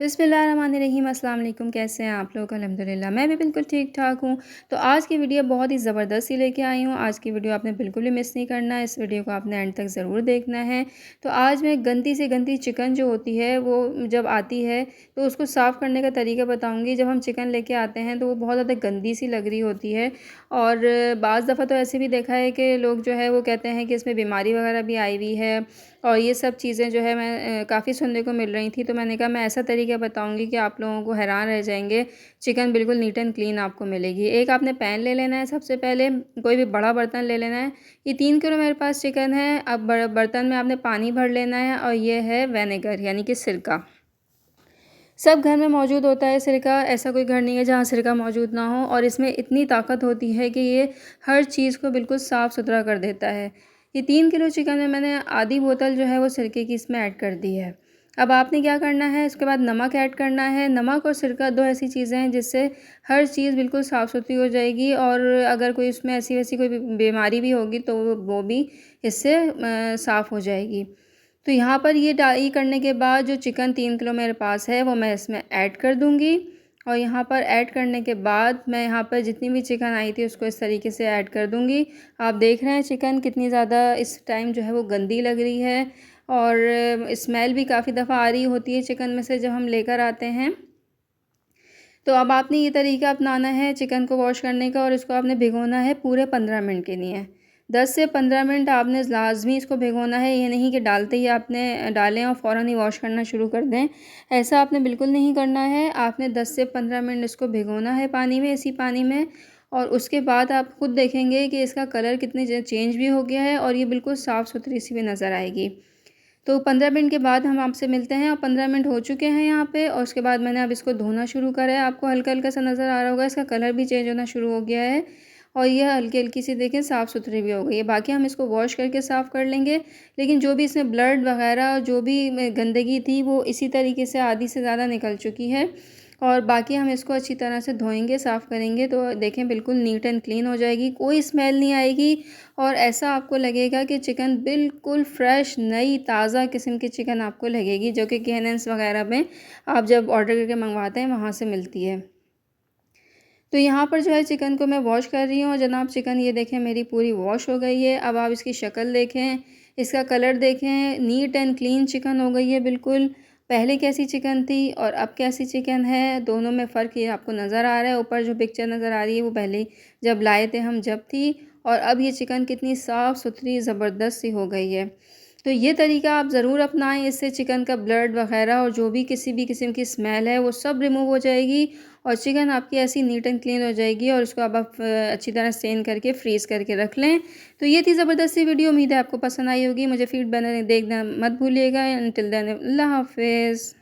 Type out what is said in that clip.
बिस्मिल्लाहिर्रहमानिर्रहीम अस्सलाम वालेकुम। कैसे हैं आप लोग? अल्हम्दुलिल्लाह मैं भी बिल्कुल ठीक-ठाक हूँ। तो आज की वीडियो बहुत ही ज़बरदस्त सी लेके आई हूँ। आज की वीडियो आपने बिल्कुल भी मिस नहीं करना है। इस वीडियो को आपने एंड तक ज़रूर देखना है। तो आज मैं गंदी से गंदी चिकन जो होती है वो जब आती है तो उसको साफ़ करने का तरीका बताऊँगी। जब हम चिकन लेके आते हैं तो वो बहुत ज़्यादा गंदी सी लग रही होती है और बाज़ दफ़ा तो ऐसे भी देखा है कि लोग जो है वो कहते हैं कि इसमें बीमारी वग़ैरह भी आई हुई है और ये सब चीज़ें जो है मैं काफ़ी सुनने को मिल रही थी। तो मैंने कहा मैं ऐसा तरीका बताऊँगी कि आप लोगों को हैरान रह जाएँगे। चिकन बिल्कुल नीट एंड क्लीन आपको मिलेगी। एक आपने पैन ले लेना है, सबसे पहले कोई भी बड़ा बर्तन ले लेना है। ये 3 किलो मेरे पास चिकन है। अब बर्तन में आपने पानी भर लेना है और ये है विनेगर यानी कि सिरका। सब घर में मौजूद होता है सिरका, ऐसा कोई घर नहीं है जहाँ सिरका मौजूद ना हो और इसमें इतनी ताकत होती है कि ये हर चीज़ को बिल्कुल साफ़ सुथरा कर देता है। ये 3 किलो चिकन में मैंने आधी बोतल जो है वो सिरके की इसमें ऐड कर दी है। अब आपने क्या करना है, उसके बाद नमक ऐड करना है। नमक और सिरका 2 ऐसी चीज़ें हैं जिससे हर चीज़ बिल्कुल साफ़ सुथरी हो जाएगी और अगर कोई उसमें ऐसी-वैसी कोई बीमारी भी होगी तो वो भी इससे साफ़ हो जाएगी। तो यहाँ पर ये करने के बाद जो चिकन 3 किलो मेरे पास है वो मैं इसमें ऐड कर दूँगी और यहाँ पर ऐड करने के बाद मैं यहाँ पर जितनी भी चिकन आई थी उसको इस तरीके से ऐड कर दूँगी। आप देख रहे हैं चिकन कितनी ज़्यादा इस टाइम जो है वो गंदी लग रही है और स्मेल भी काफ़ी दफ़ा आ रही होती है चिकन में से जब हम लेकर आते हैं। तो अब आपने ये तरीका अपनाना है चिकन को वॉश करने का और इसको आपने भिगोना है पूरे 15 मिनट के लिए। 10 से 15 मिनट आपने लाज़मी इसको भिगोना है, ये नहीं कि डालते ही आपने डालें और फ़ौरन ही वॉश करना शुरू कर दें। ऐसा आपने बिल्कुल नहीं करना है। आपने 10 से 15 मिनट इसको भिगोना है पानी में, इसी पानी में और उसके बाद आप खुद देखेंगे कि इसका कलर कितनी चेंज भी हो गया है और ये बिल्कुल साफ़-सुथरी सी भी नज़र आएगी। तो 15 मिनट के बाद हम आपसे मिलते हैं और 15 मिनट हो चुके हैं यहाँ पे और उसके बाद मैंने अब इसको धोना शुरू करा है। आपको हल्का-हल्का सा नज़र आ रहा होगा, इसका कलर भी चेंज होना शुरू हो गया है और ये हल्की-हल्की सी देखें साफ़-सुथरी भी हो गई है। बाकी हम इसको वॉश करके साफ़ कर लेंगे, लेकिन जो भी इसमें ब्लड वग़ैरह जो भी गंदगी थी वो इसी तरीके से आधी से ज़्यादा निकल चुकी है और बाकी हम इसको अच्छी तरह से धोएँगे, साफ़ करेंगे तो देखें बिल्कुल नीट एंड क्लीन हो जाएगी, कोई स्मेल नहीं आएगी और ऐसा आपको लगेगा कि चिकन बिल्कुल फ्रेश, नई, ताज़ा किस्म की चिकन आपको लगेगी, जो कि केएनएन्स वग़ैरह में आप जब ऑर्डर करके मँगवाते हैं, वहाँ से मिलती है। तो यहाँ पर जो है चिकन को मैं वॉश कर रही हूँ और जनाब चिकन ये देखें मेरी पूरी वॉश हो गई है। अब आप इसकी शक्ल देखें, इसका कलर देखें, नीट एंड क्लीन चिकन हो गई है बिल्कुल। पहले कैसी चिकन थी और अब कैसी चिकन है, दोनों में फ़र्क ये आपको नज़र आ रहा है। ऊपर जो पिक्चर नज़र आ रही है वो पहले जब लाए थे हम जब थी और अब ये चिकन कितनी साफ़-सुथरी ज़बरदस्त सी हो गई है। तो ये तरीका आप ज़रूर अपनाएँ, इससे चिकन का ब्लड वग़ैरह और जो भी किसी भी किस्म की स्मेल है वो सब रिमूव हो जाएगी और चिकन आपकी ऐसी नीट एंड क्लीन हो जाएगी और उसको अब आप अच्छी तरह स्टेन करके फ्रीज़ करके रख लें। तो ये थी ज़बरदस्त सी वीडियो, उम्मीद है आपको पसंद आई होगी। मुझे फीडबैक देखना मत भूलिएगा। अनटिल देन अल्लाह हाफ़िज़।